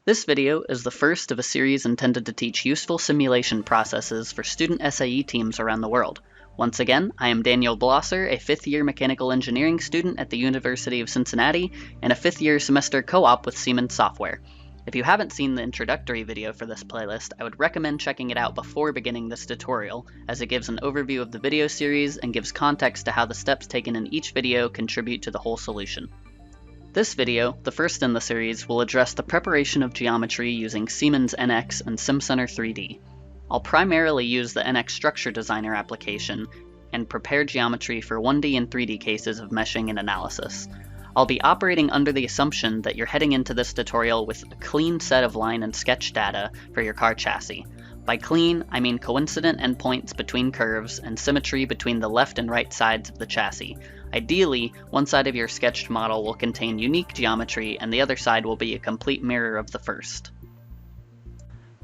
This video is the first of a series intended to teach useful simulation processes for student SAE teams around the world. Once again, I am Daniel Blosser, a 5th-year mechanical engineering student at the University of Cincinnati and a 5th-year semester co-op with Siemens Software. If you haven't seen the introductory video for this playlist, I would recommend checking it out before beginning this tutorial, as it gives an overview of the video series and gives context to how the steps taken in each video contribute to the whole solution. This video, the first in the series, will address the preparation of geometry using Siemens NX and Simcenter 3D. I'll primarily use the NX Structure Designer application and prepare geometry for 1D and 3D cases of meshing and analysis. I'll be operating under the assumption that you're heading into this tutorial with a clean set of line and sketch data for your car chassis. By clean, I mean coincident endpoints between curves and symmetry between the left and right sides of the chassis. Ideally, one side of your sketched model will contain unique geometry and the other side will be a complete mirror of the first.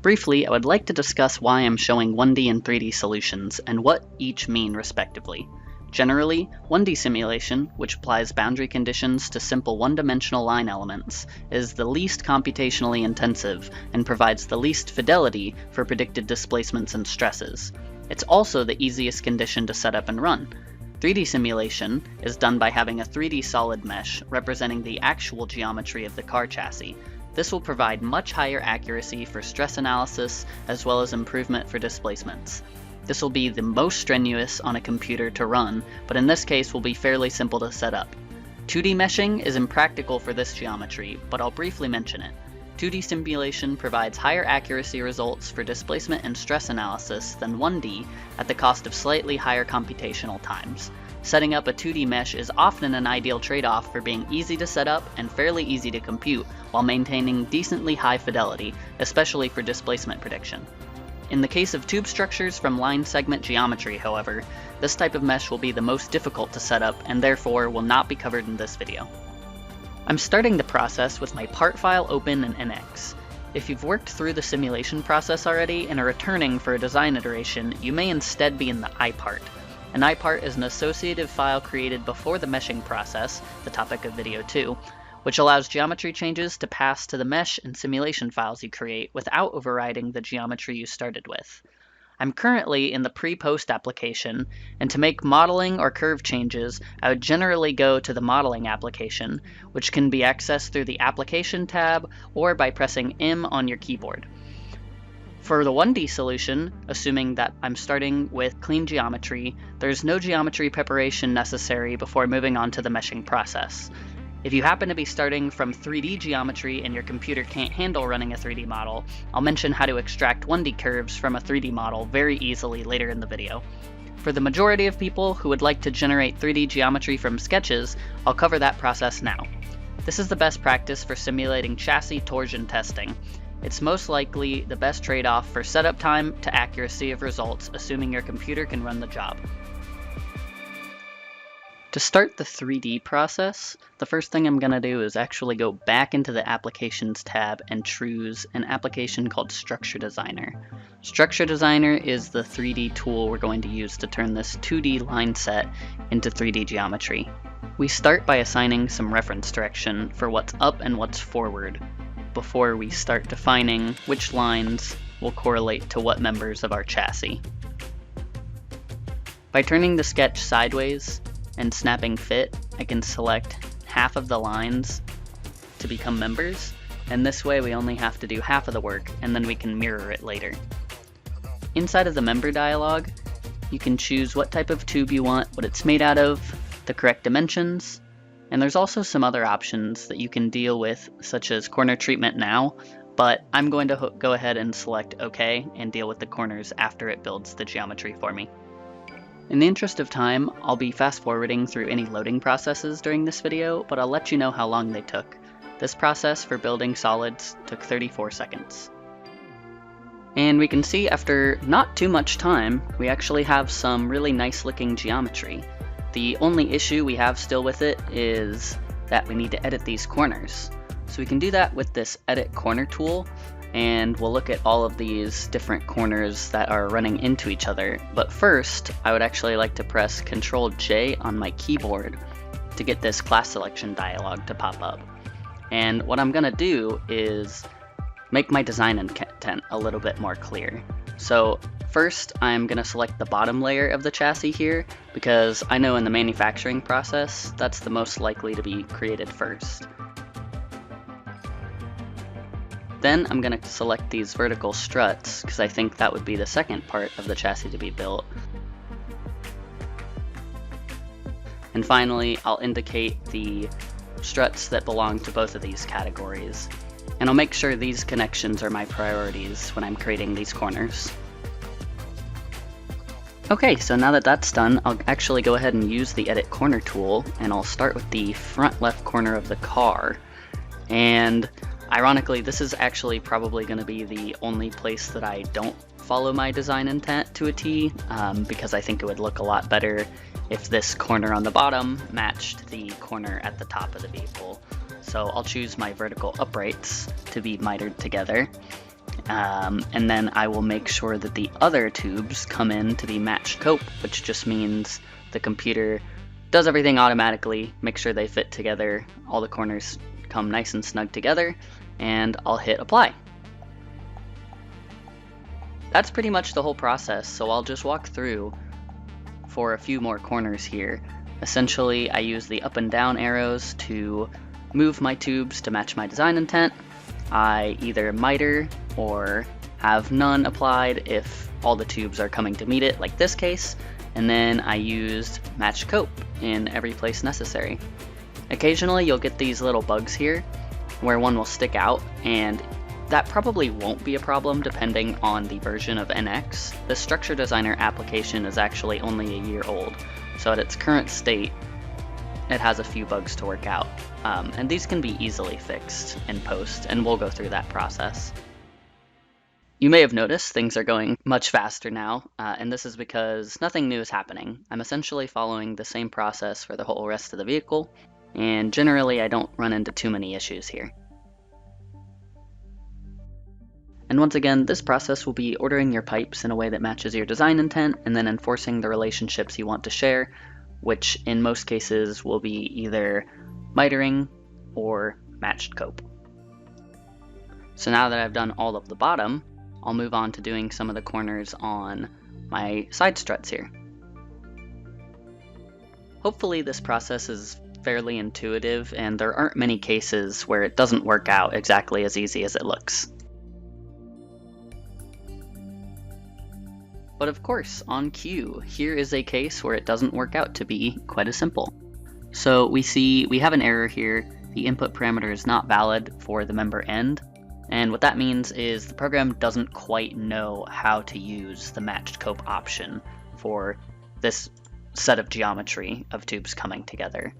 Briefly, I would like to discuss why I'm showing 1D and 3D solutions and what each mean respectively. Generally, 1D simulation, which applies boundary conditions to simple one-dimensional line elements, is the least computationally intensive and provides the least fidelity for predicted displacements and stresses. It's also the easiest condition to set up and run. 3D simulation is done by having a 3D solid mesh representing the actual geometry of the car chassis. This will provide much higher accuracy for stress analysis as well as improvement for displacements. This will be the most strenuous on a computer to run, but in this case will be fairly simple to set up. 2D meshing is impractical for this geometry, but I'll briefly mention it. 2D simulation provides higher accuracy results for displacement and stress analysis than 1D at the cost of slightly higher computational times. Setting up a 2D mesh is often an ideal trade-off for being easy to set up and fairly easy to compute while maintaining decently high fidelity, especially for displacement prediction. In the case of tube structures from line segment geometry, however, this type of mesh will be the most difficult to set up and therefore will not be covered in this video. I'm starting the process with my part file open in NX. If you've worked through the simulation process already and are returning for a design iteration, you may instead be in the iPart. An iPart is an associative file created before the meshing process, the topic of video 2, which allows geometry changes to pass to the mesh and simulation files you create without overriding the geometry you started with. I'm currently in the pre-post application, and to make modeling or curve changes, I would generally go to the modeling application, which can be accessed through the application tab or by pressing M on your keyboard. For the 1D solution, assuming that I'm starting with clean geometry, there's no geometry preparation necessary before moving on to the meshing process. If you happen to be starting from 3D geometry and your computer can't handle running a 3D model, I'll mention how to extract 1D curves from a 3D model very easily later in the video. For the majority of people who would like to generate 3D geometry from sketches, I'll cover that process now. This is the best practice for simulating chassis torsion testing. It's most likely the best trade-off for setup time to accuracy of results, assuming your computer can run the job. To start the 3D process, the first thing I'm going to do is actually go back into the Applications tab and choose an application called Structure Designer. Structure Designer is the 3D tool we're going to use to turn this 2D line set into 3D geometry. We start by assigning some reference direction for what's up and what's forward, before we start defining which lines will correlate to what members of our chassis. By turning the sketch sideways and snapping fit, I can select half of the lines to become members, and this way we only have to do half of the work and then we can mirror it later. Inside of the member dialog, you can choose what type of tube you want, what it's made out of, the correct dimensions, and there's also some other options that you can deal with, such as corner treatment now, but I'm going to go ahead and select OK and deal with the corners after it builds the geometry for me. In the interest of time, I'll be fast forwarding through any loading processes during this video, but I'll let you know how long they took. This process for building solids took 34 seconds. And we can see after not too much time, we actually have some really nice looking geometry. The only issue we have still with it is that we need to edit these corners. So we can do that with this Edit Corner tool, and we'll look at all of these different corners that are running into each other. But first, I would actually like to press Ctrl J on my keyboard to get this class selection dialog to pop up. And what I'm going to do is make my design intent a little bit more clear. So first, I'm going to select the bottom layer of the chassis here, because I know in the manufacturing process, that's the most likely to be created first. Then I'm going to select these vertical struts, because I think that would be the second part of the chassis to be built. And finally, I'll indicate the struts that belong to both of these categories. And I'll make sure these connections are my priorities when I'm creating these corners. Okay, so now that that's done, I'll actually go ahead and use the Edit Corner tool, and I'll start with the front left corner of the car. And ironically, this is actually probably going to be the only place that I don't follow my design intent to a T, because I think it would look a lot better if this corner on the bottom matched the corner at the top of the vehicle. So I'll choose my vertical uprights to be mitered together, and then I will make sure that the other tubes come in to be matched cope, which just means the computer does everything automatically, make sure they fit together, all the corners come nice and snug together, and I'll hit apply. That's pretty much the whole process, so I'll just walk through for a few more corners here. Essentially, I use the up and down arrows to move my tubes to match my design intent. I either miter or have none applied if all the tubes are coming to meet it, like this case, and then I used match cope in every place necessary. Occasionally you'll get these little bugs here where one will stick out, and that probably won't be a problem depending on the version of NX. The Structure Designer application is actually only a year old, so at its current state, it has a few bugs to work out. And these can be easily fixed in post, and we'll go through that process. You may have noticed things are going much faster now, and this is because nothing new is happening. I'm essentially following the same process for the whole rest of the vehicle, and generally I don't run into too many issues here. And once again, this process will be ordering your pipes in a way that matches your design intent, and then enforcing the relationships you want to share, which in most cases will be either mitering or matched cope. So now that I've done all of the bottom, I'll move on to doing some of the corners on my side struts here. Hopefully this process is fairly intuitive, and there aren't many cases where it doesn't work out exactly as easy as it looks. But of course, on cue, here is a case where it doesn't work out to be quite as simple. So we have an error here. The input parameter is not valid for the member end. And what that means is the program doesn't quite know how to use the matched cope option for this set of geometry of tubes coming together.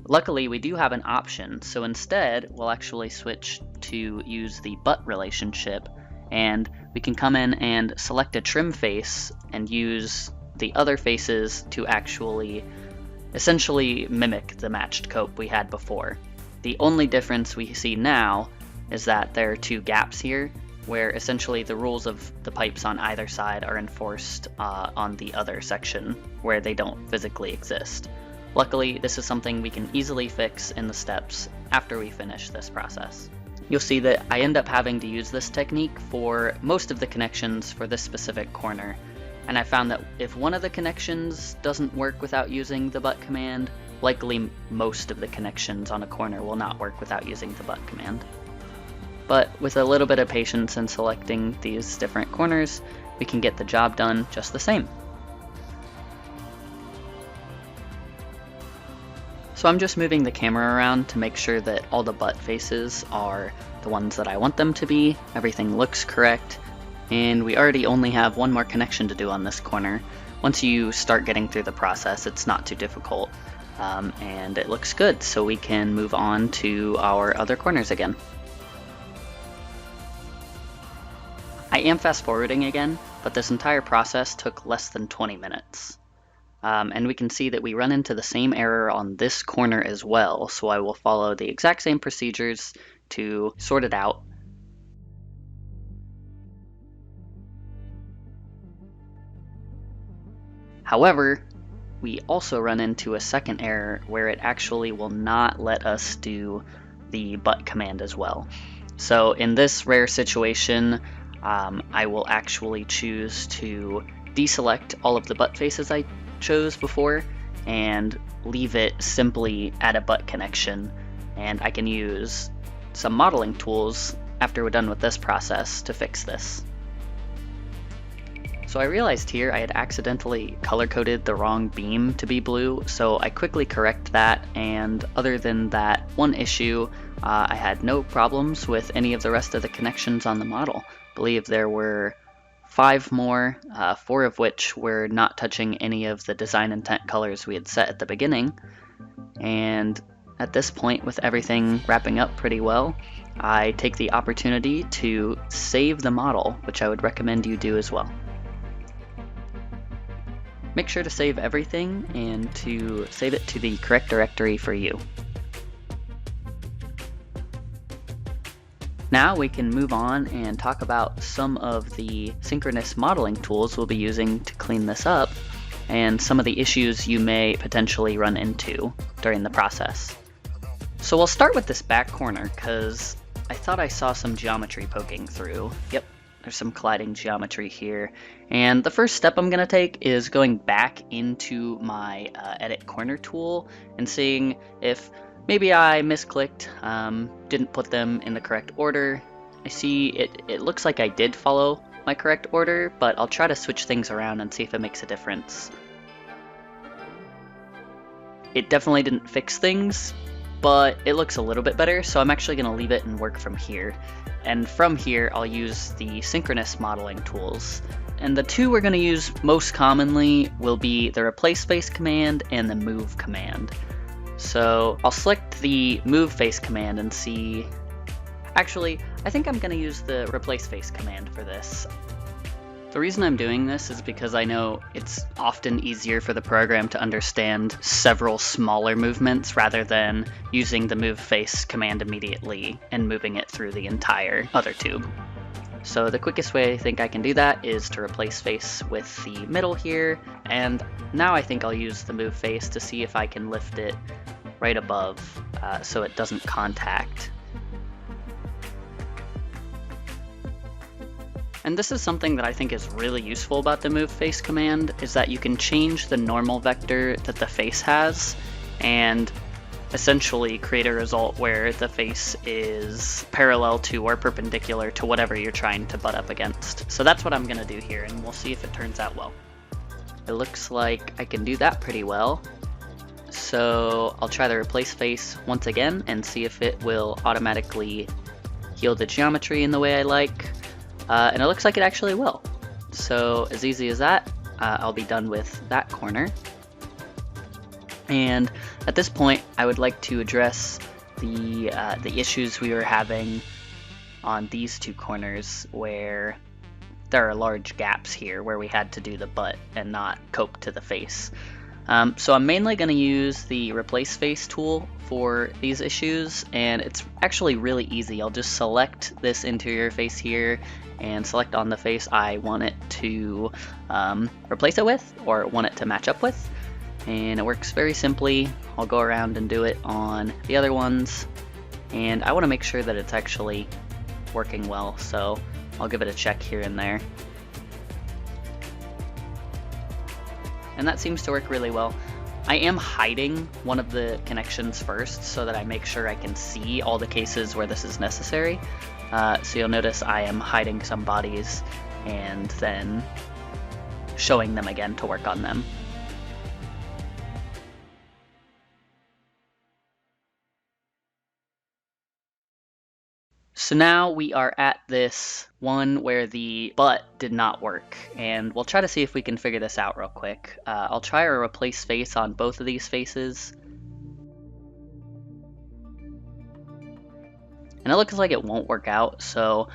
Luckily, we do have an option, so instead we'll actually switch to use the butt relationship, and we can come in and select a trim face and use the other faces to actually essentially mimic the matched cope we had before. The only difference we see now is that there are two gaps here, where essentially the rules of the pipes on either side are enforced on the other section where they don't physically exist. Luckily, this is something we can easily fix in the steps after we finish this process. You'll see that I end up having to use this technique for most of the connections for this specific corner, and I found that if one of the connections doesn't work without using the butt command, likely most of the connections on a corner will not work without using the butt command. But with a little bit of patience in selecting these different corners, we can get the job done just the same. So I'm just moving the camera around to make sure that all the butt faces are the ones that I want them to be, everything looks correct, and we already only have one more connection to do on this corner. Once you start getting through the process, it's not too difficult, and it looks good, so we can move on to our other corners again. I am fast forwarding again, but this entire process took less than 20 minutes. And we can see that we run into the same error on this corner as well, so I will follow the exact same procedures to sort it out. However, we also run into a second error where it actually will not let us do the butt command as well. So in this rare situation, I will actually choose to deselect all of the butt faces I chose before and leave it simply at a butt connection, and I can use some modeling tools after we're done with this process to fix this. So I realized here I had accidentally color-coded the wrong beam to be blue, so I quickly correct that, and other than that one issue, I had no problems with any of the rest of the connections on the model. I believe there were 5 more, 4 of which were not touching any of the design intent colors we had set at the beginning. And at this point, with everything wrapping up pretty well, I take the opportunity to save the model, which I would recommend you do as well. Make sure to save everything and to save it to the correct directory for you. Now we can move on and talk about some of the synchronous modeling tools we'll be using to clean this up and some of the issues you may potentially run into during the process. So we'll start with this back corner because I thought I saw some geometry poking through. Yep, there's some colliding geometry here. And the first step I'm going to take is going back into my edit corner tool and seeing if maybe I misclicked, didn't put them in the correct order. I see it looks like I did follow my correct order, but I'll try to switch things around and see if it makes a difference. It definitely didn't fix things, but it looks a little bit better, so I'm actually going to leave it and work from here. And from here, I'll use the synchronous modeling tools. And the two we're going to use most commonly will be the replace face command and the move command. So I'll select the move face command and see. Actually, I think I'm going to use the replace face command for this. The reason I'm doing this is because I know it's often easier for the program to understand several smaller movements rather than using the move face command immediately and moving it through the entire other tube. So the quickest way I think I can do that is to replace face with the middle here, and now I think I'll use the move face to see if I can lift it right above so it doesn't contact. And this is something that I think is really useful about the move face command, is that you can change the normal vector that the face has and essentially create a result where the face is parallel to or perpendicular to whatever you're trying to butt up against. So that's what I'm going to do here, and we'll see if it turns out well. It looks like I can do that pretty well. So I'll try the replace face once again and see if it will automatically heal the geometry in the way I like. And it looks like it actually will. So as easy as that, I'll be done with that corner. And at this point, I would like to address the issues we were having on these two corners where there are large gaps here where we had to do the butt and not cope to the face. So I'm mainly going to use the replace face tool for these issues, and it's actually really easy. I'll just select this interior face here and select on the face I want it to replace it with or want it to match up with. And it works very simply. I'll go around and do it on the other ones, and I want to make sure that it's actually working well, so I'll give it a check here and there. And that seems to work really well. I am hiding one of the connections first so that I make sure I can see all the cases where this is necessary. So you'll notice I am hiding some bodies and then showing them again to work on them. So now we are at this one where the butt did not work, and we'll try to see if we can figure this out real quick. I'll try to replace face on both of these faces. And it looks like it won't work out, so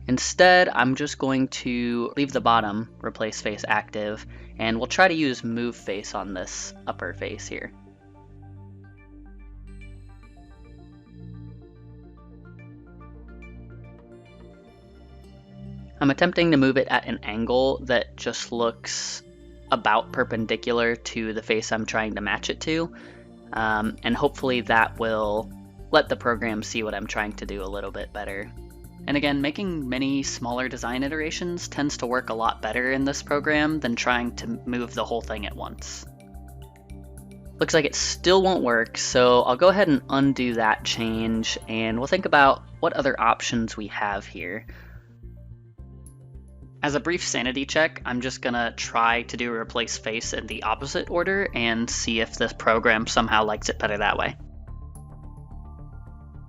instead I'm just going to leave the bottom replace face active, and we'll try to use move face on this upper face here. I'm attempting to move it at an angle that just looks about perpendicular to the face I'm trying to match it to, and hopefully that will let the program see what I'm trying to do a little bit better. And again, making many smaller design iterations tends to work a lot better in this program than trying to move the whole thing at once. Looks like it still won't work, so I'll go ahead and undo that change, and we'll think about what other options we have here. As a brief sanity check, I'm just gonna try to do replace face in the opposite order and see if this program somehow likes it better that way.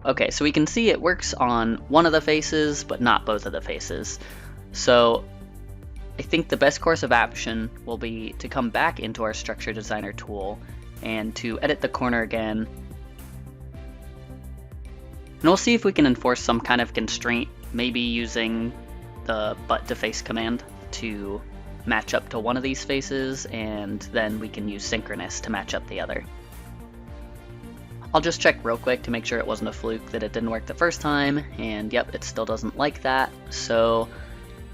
Okay, so we can see it works on one of the faces, but not both of the faces. So I think the best course of action will be to come back into our Structure Designer tool and to edit the corner again. And we'll see if we can enforce some kind of constraint, maybe using the butt to face command to match up to one of these faces, and then we can use synchronous to match up the other. I'll just check real quick to make sure it wasn't a fluke that it didn't work the first time, and yep, it still doesn't like that. So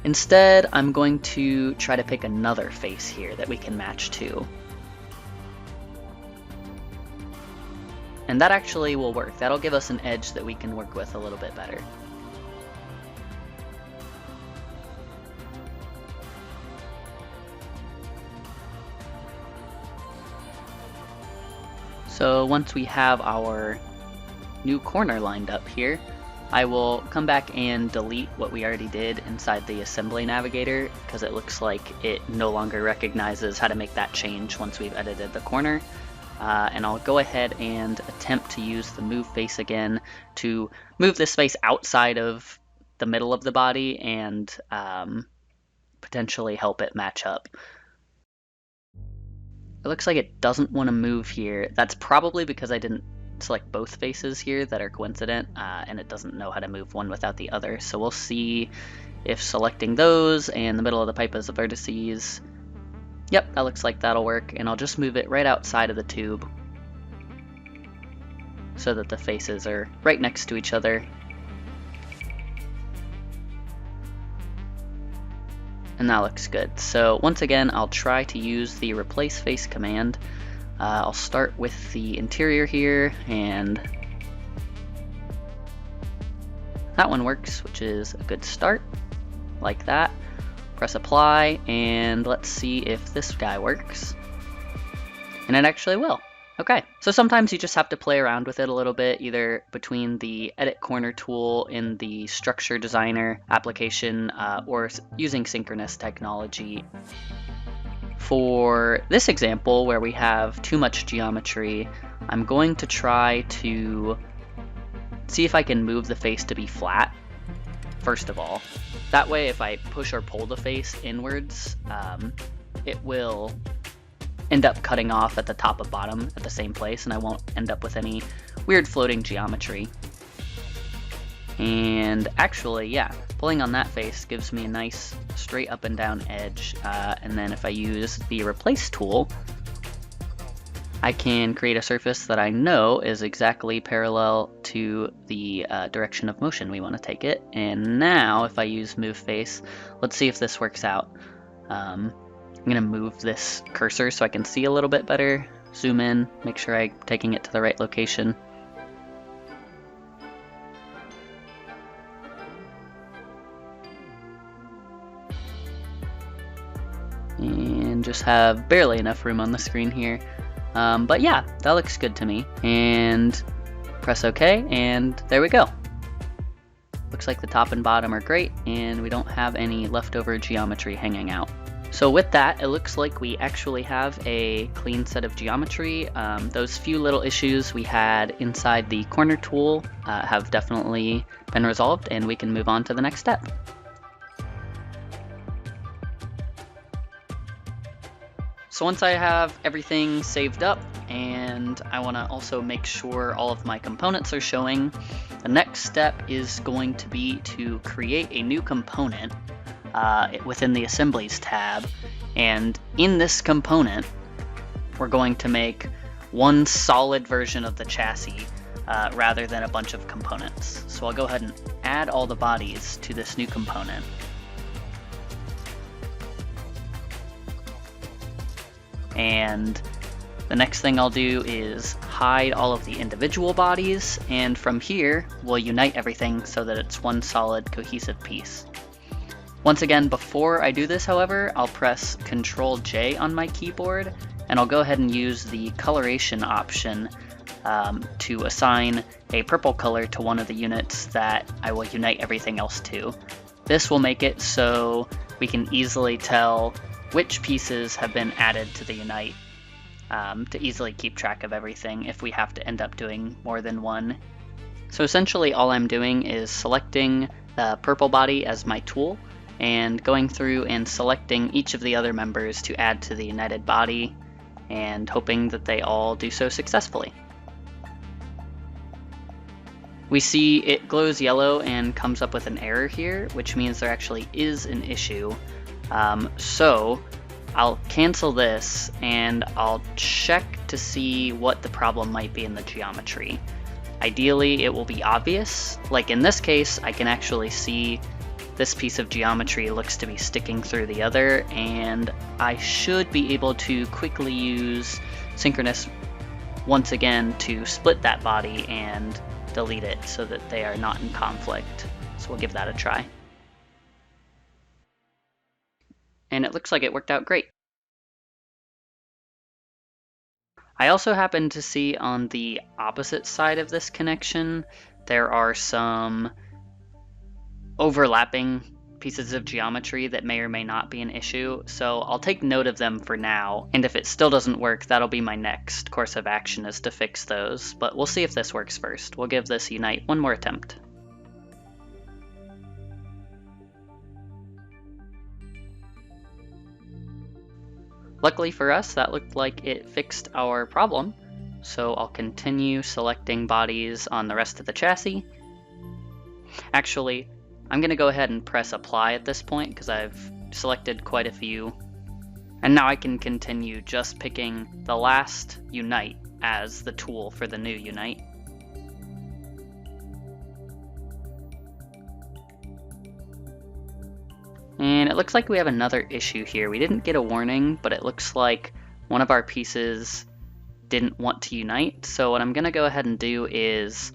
instead, I'm going to try to pick another face here that we can match to. And that actually will work. That'll give us an edge that we can work with a little bit better. So once we have our new corner lined up here, I will come back and delete what we already did inside the assembly navigator, because it looks like it no longer recognizes how to make that change once we've edited the corner. And I'll go ahead and attempt to use the move face again to move this face outside of the middle of the body and potentially help it match up. It looks like it doesn't want to move here. That's probably because I didn't select both faces here that are coincident, and it doesn't know how to move one without the other. So we'll see if selecting those and the middle of the pipe as the vertices. Yep, that looks like that'll work, and I'll just move it right outside of the tube so that the faces are right next to each other. And that looks good. So once again, I'll try to use the replace face command. I'll start with the interior here, and that one works, which is a good start, like that. Press apply, and let's see if this guy works. And it actually will. Okay, so sometimes you just have to play around with it a little bit, either between the edit corner tool in the Structure Designer application or using synchronous technology. For this example, where we have too much geometry, I'm going to try to see if I can move the face to be flat, first of all. That way, if I push or pull the face inwards, it will end up cutting off at the top and bottom at the same place, and I won't end up with any weird floating geometry. And actually, yeah, pulling on that face gives me a nice straight up and down edge, and then if I use the replace tool, I can create a surface that I know is exactly parallel to the direction of motion we want to take it. And now if I use move face, let's see if this works out. I'm going to move this cursor so I can see a little bit better, zoom in, make sure I'm taking it to the right location. And just have barely enough room on the screen here. But yeah, that looks good to me. And press OK, and there we go. Looks like the top and bottom are great, and we don't have any leftover geometry hanging out. So with that, it looks like we actually have a clean set of geometry. Those few little issues we had inside the corner tool have definitely been resolved, and we can move on to the next step. So once I have everything saved up, and I want to also make sure all of my components are showing, the next step is going to be to create a new component within the Assemblies tab. And in this component, we're going to make one solid version of the chassis rather than a bunch of components. So I'll go ahead and add all the bodies to this new component. And the next thing I'll do is hide all of the individual bodies, and from here, we'll unite everything so that it's one solid cohesive piece. Once again, before I do this, however, I'll press Ctrl J on my keyboard, and I'll go ahead and use the coloration option to assign a purple color to one of the units that I will unite everything else to. This will make it so we can easily tell which pieces have been added to the unite, to easily keep track of everything if we have to end up doing more than one. So essentially all I'm doing is selecting the purple body as my tool, and going through and selecting each of the other members to add to the united body, and hoping that they all do so successfully. We see it glows yellow and comes up with an error here, which means there actually is an issue. So I'll cancel this and I'll check to see what the problem might be in the geometry. Ideally, it will be obvious. Like in this case, I can actually see this piece of geometry looks to be sticking through the other, and I should be able to quickly use synchronous once again to split that body and delete it so that they are not in conflict. So we'll give that a try. And it looks like it worked out great. I also happen to see on the opposite side of this connection, there are some overlapping pieces of geometry that may or may not be an issue, so I'll take note of them for now, and if it still doesn't work, that'll be my next course of action, is to fix those, but we'll see if this works first. We'll give this unite one more attempt. Luckily for us, that looked like it fixed our problem, so I'll continue selecting bodies on the rest of the chassis. Actually, I'm going to go ahead and press apply at this point because I've selected quite a few. And now I can continue just picking the last unite as the tool for the new unite. And it looks like we have another issue here. We didn't get a warning, but it looks like one of our pieces didn't want to unite. So what I'm going to go ahead and do is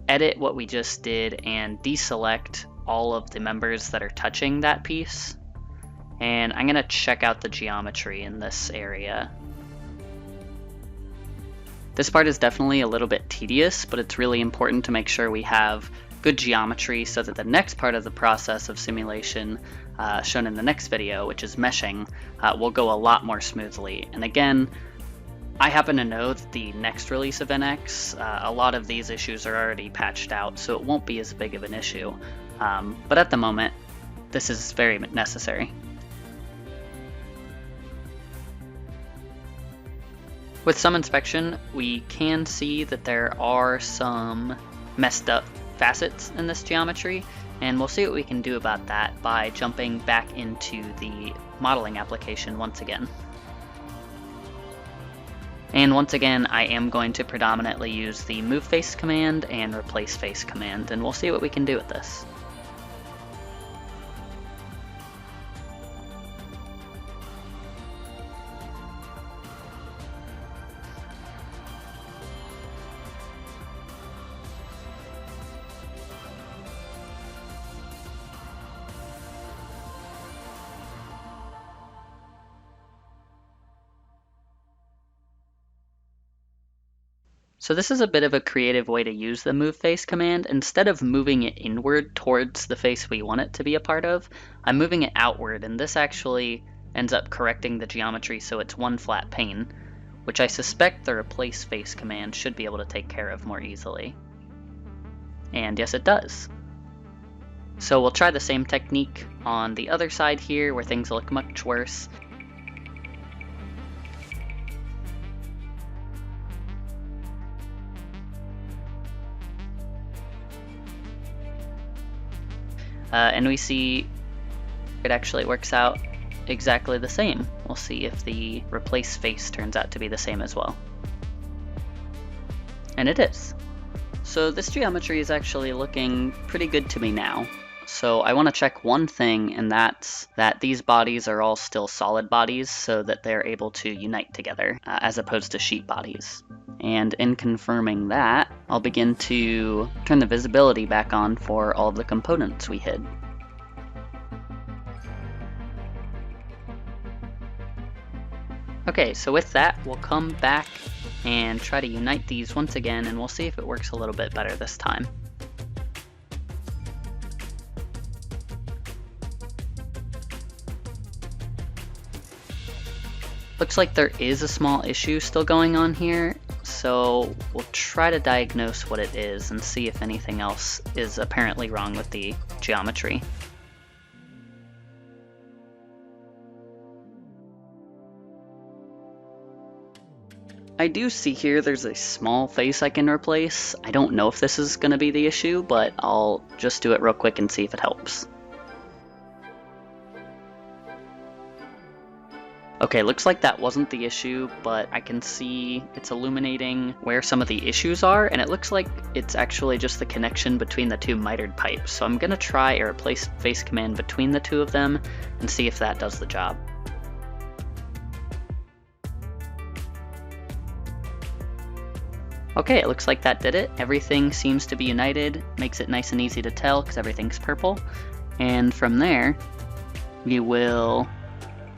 edit what we just did and deselect all of the members that are touching that piece. And I'm going to check out the geometry in this area. This part is definitely a little bit tedious, but it's really important to make sure we have good geometry so that the next part of the process of simulation, shown in the next video, which is meshing, will go a lot more smoothly. And again, I happen to know that the next release of NX, a lot of these issues are already patched out, so it won't be as big of an issue. But at the moment, this is very necessary. With some inspection, we can see that there are some messed up facets in this geometry, and we'll see what we can do about that by jumping back into the modeling application once again. And once again, I am going to predominantly use the move face command and replace face command, and we'll see what we can do with this. So this is a bit of a creative way to use the move face command. Instead of moving it inward towards the face we want it to be a part of, I'm moving it outward, and this actually ends up correcting the geometry so it's one flat pane, which I suspect the replace face command should be able to take care of more easily. And yes, it does. So we'll try the same technique on the other side here where things look much worse. And we see it actually works out exactly the same. We'll see if the replace face turns out to be the same as well. And it is. So this geometry is actually looking pretty good to me now. So I want to check one thing, and that's that these bodies are all still solid bodies so that they're able to unite together, as opposed to sheet bodies. And in confirming that, I'll begin to turn the visibility back on for all of the components we hid. Okay, so with that, we'll come back and try to unite these once again, and we'll see if it works a little bit better this time. Looks like there is a small issue still going on here, so we'll try to diagnose what it is and see if anything else is apparently wrong with the geometry. I do see here there's a small face I can replace. I don't know if this is going to be the issue, but I'll just do it real quick and see if it helps. Okay, looks like that wasn't the issue, but I can see it's illuminating where some of the issues are, and it looks like it's actually just the connection between the two mitered pipes. So I'm going to try a replace face command between the two of them and see if that does the job. Okay, it looks like that did it. Everything seems to be united, makes it nice and easy to tell because everything's purple. And from there, we will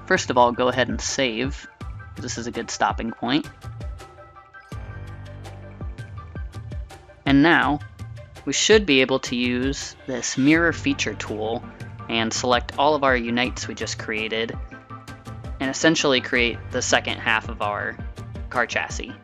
first of all go ahead and save. This is a good stopping point. And now, we should be able to use this mirror feature tool and select all of our unites we just created and essentially create the second half of our car chassis.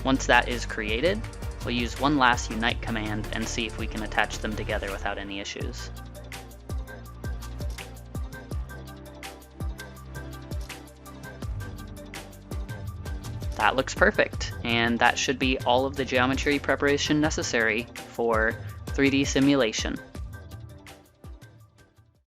Once that is created, we'll use one last unite command and see if we can attach them together without any issues. That looks perfect, and that should be all of the geometry preparation necessary for 3D simulation.